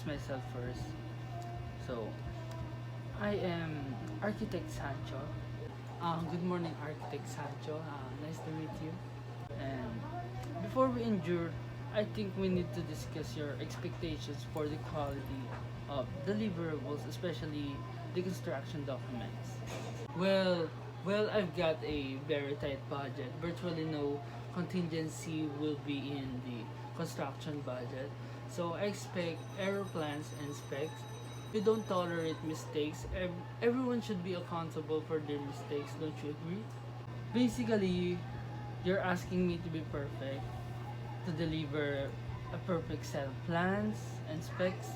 myself first. So, I am Architect Sancho. Good morning, Architect Sancho. Nice to meet you. And before we endure, I think we need to discuss your expectations for the quality of deliverables, especially the construction documents. Well, I've got a very tight budget. Virtually no contingency will be in the construction budget. So I expect error plans and specs. We don't tolerate mistakes. Everyone should be accountable for their mistakes, don't you agree? Basically, you're asking me to be perfect, to deliver a perfect set of plans and specs.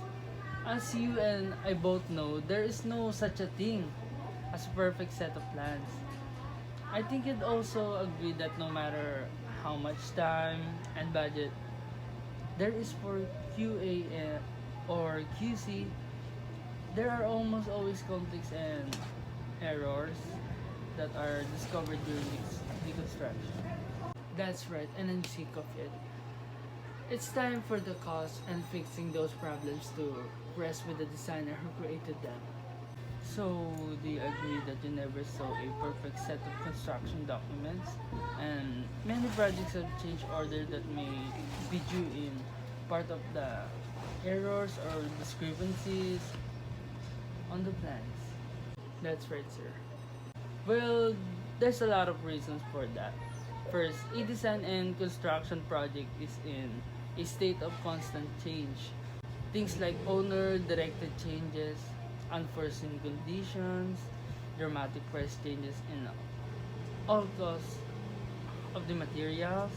As you and I both know, there is no such a thing as a perfect set of plans. I think you'd also agree that no matter how much time and budget there is for QA or QC, there are almost always conflicts and errors that are discovered during the construction. That's right, and I'm sick of it. It's time for the cause and fixing those problems to rest with the designer who created them. So, do you agree that you never saw a perfect set of construction documents? And many projects have change order that may be due in part of the errors or discrepancies on the plans. That's right, sir. Well, there's a lot of reasons for that. First, a design and construction project is in a state of constant change. Things like owner-directed changes, unforeseen conditions, dramatic price changes in all costs of the materials,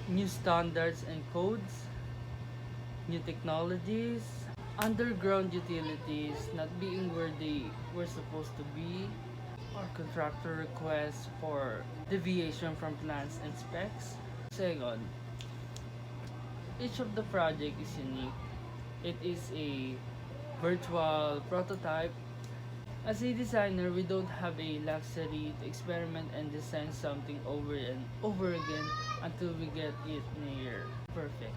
new standards and codes, new technologies, underground utilities not being where they were supposed to be, or contractor requests for deviation from plans and specs. Second, each of the project is unique. It is a virtual prototype. As a designer, we don't have a luxury to experiment and design something over and over again until we get it near perfect.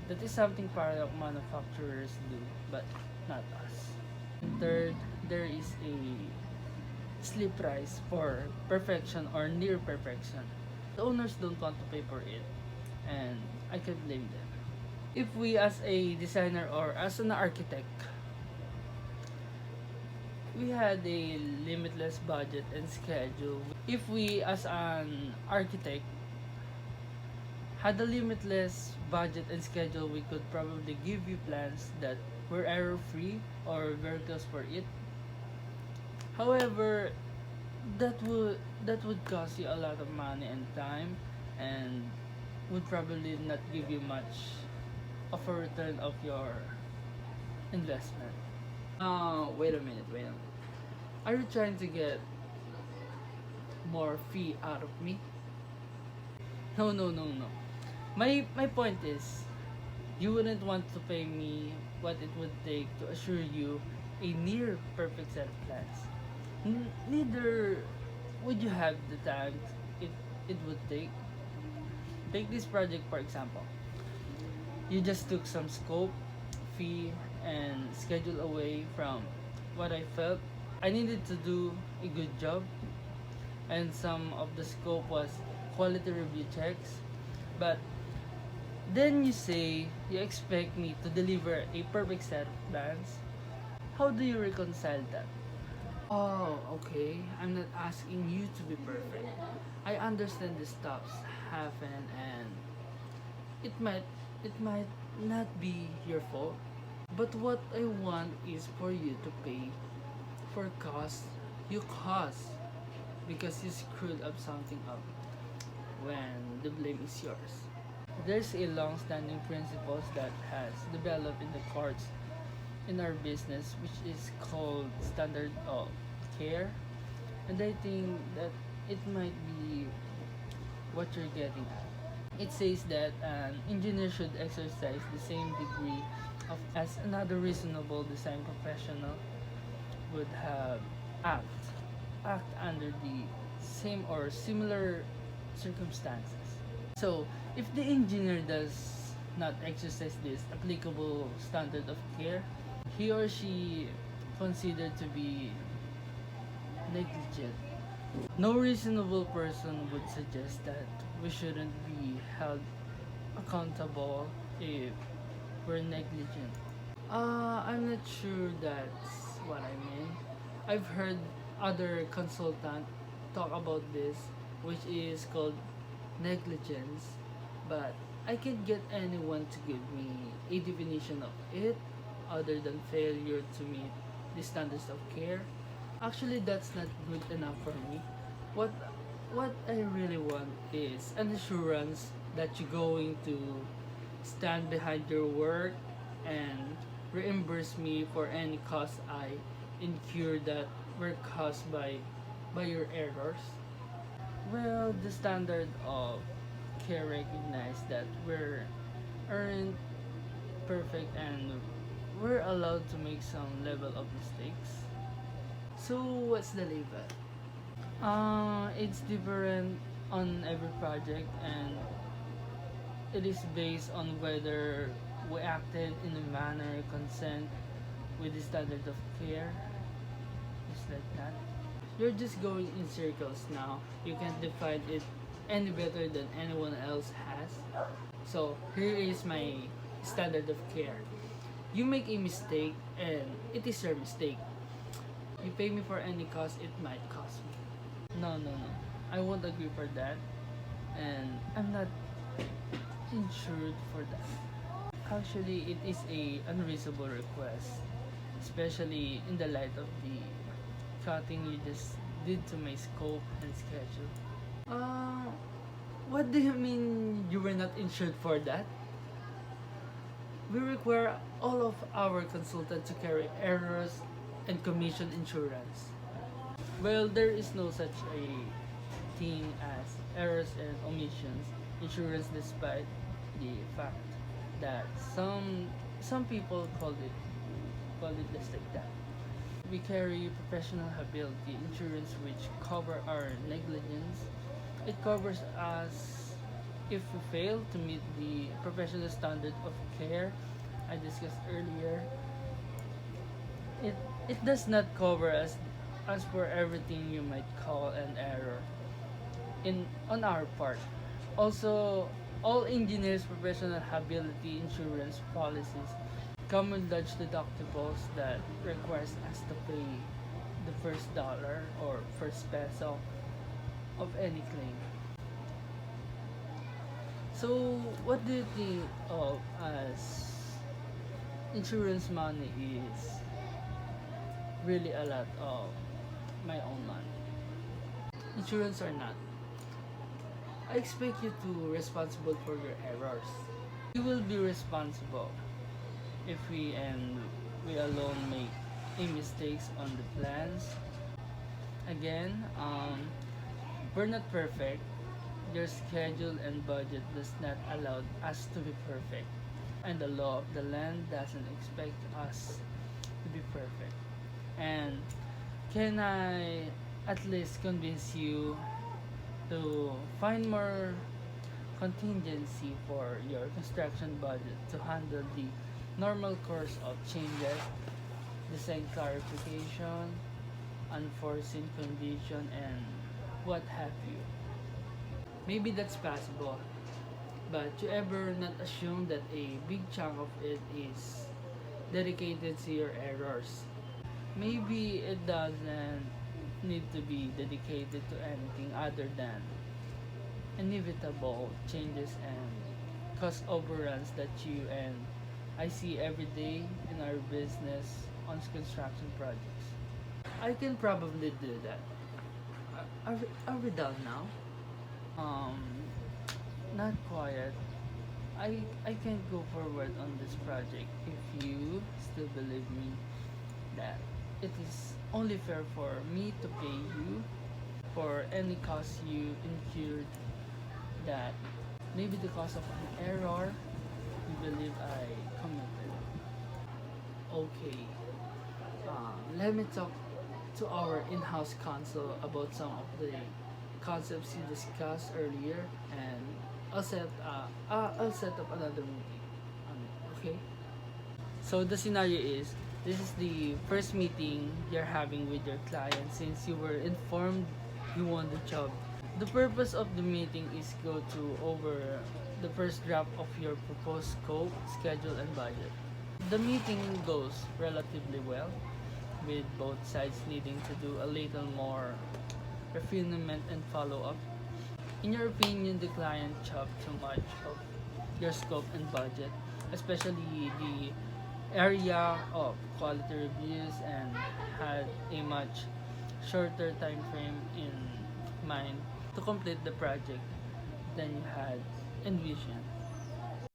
That is something product manufacturers do, but not us. And third, there is a sleep price for perfection or near perfection. The owners don't want to pay for it, and I can blame them. If we as a designer or as an architect, we had a limitless budget and schedule. If we as an architect had a limitless budget and schedule, we could probably give you plans that were error free or very close for it. However, that would cost you a lot of money and time, and would probably not give you much of a return of your investment. Wait a minute, wait a minute. Are you trying to get more fee out of me? No, no, no, no. My point is, you wouldn't want to pay me what it would take to assure you a near perfect set of plans. Neither would you have the time it would take. Take this project for example. You just took some scope, fee, and schedule away from what I felt I needed to do a good job, and some of the scope was quality review checks. But then you say you expect me to deliver a perfect set of plans. How do you reconcile that? Oh, okay. I'm not asking you to be perfect. I understand the stops happen and it might it might not be your fault. But what I want is for you to pay for costs you caused because you screwed up something up when the blame is yours. There's a long-standing principles that has developed in the courts in our business which is called standard of care, and I think that it might be what you're getting at. It says that an engineer should exercise the same degree of as another reasonable design professional would have act act under the same or similar circumstances. So if the engineer does not exercise this applicable standard of care, he or she considered to be negligent. No reasonable person would suggest that we shouldn't be held accountable if we're negligent. I'm not sure that's what I mean. I've heard other consultant talk about this, which is called negligence, but I can't get anyone to give me a definition of it other than failure to meet the standards of care. Actually, that's not good enough for me. What what I really want is an assurance that you're going to stand behind your work and reimburse me for any costs I incur that were caused by your errors. Well, the standard of care recognize that we're aren't perfect and we're allowed to make some level of mistakes. So what's the label? It's different on every project and it is based on whether we acted in a manner consent with the standard of care. Just like that. You're just going in circles now. You can't define it any better than anyone else has. So here is my standard of care. You make a mistake and it is your mistake. You pay me for any cost it might cost me. No. I won't agree for that. And I'm not insured for that. Actually, it is a unreasonable request, especially in the light of the cutting you just did to my scope and schedule. Uh, what do you mean you were not insured for that? We require all of our consultants to carry errors and commission insurance. Well, there is no such a thing as errors and omissions insurance despite the fact that some people call it just like that. We carry professional liability insurance which cover our negligence. It covers us if we fail to meet the professional standard of care I discussed earlier. It does not cover us as for everything you might call an error in on our part. Also, all engineers professional liability insurance policies come with large deductibles that requires us to pay the first dollar or first peso of any claim. So, what do you think of as insurance money is really a lot of my own money? Insurance or not, I expect you to be responsible for your errors. You will be responsible if we alone make a mistakes on the plans. Again, we're not perfect. Your schedule and budget does not allow us to be perfect, and the law of the land doesn't expect us to be perfect. And can I at least convince you to find more contingency for your construction budget to handle the normal course of changes, design clarification, unforeseen condition, and what have you? Maybe that's possible, but you ever not assume that a big chunk of it is dedicated to your errors? Maybe it doesn't need to be dedicated to anything other than inevitable changes and cost overruns that you and I see every day in our business on construction projects. I can probably do that. Are we done now? Um, Not quiet. I can't go forward on this project if you still believe me that it is only fair for me to pay you for any cost you incurred that maybe the cause of an error you believe I committed. Okay, let me talk to our in-house counsel about some of the concepts you discussed earlier, and I'll set up another meeting. Okay. So the scenario is, this is the first meeting you're having with your client since you were informed you won the job. The purpose of the meeting is go to over the first draft of your proposed scope, schedule, and budget. The meeting goes relatively well, with both sides needing to do a little more refinement and follow up. In your opinion, the client chopped too much of your scope and budget, especially the area of quality reviews, and had a much shorter time frame in mind to complete the project than you had envisioned.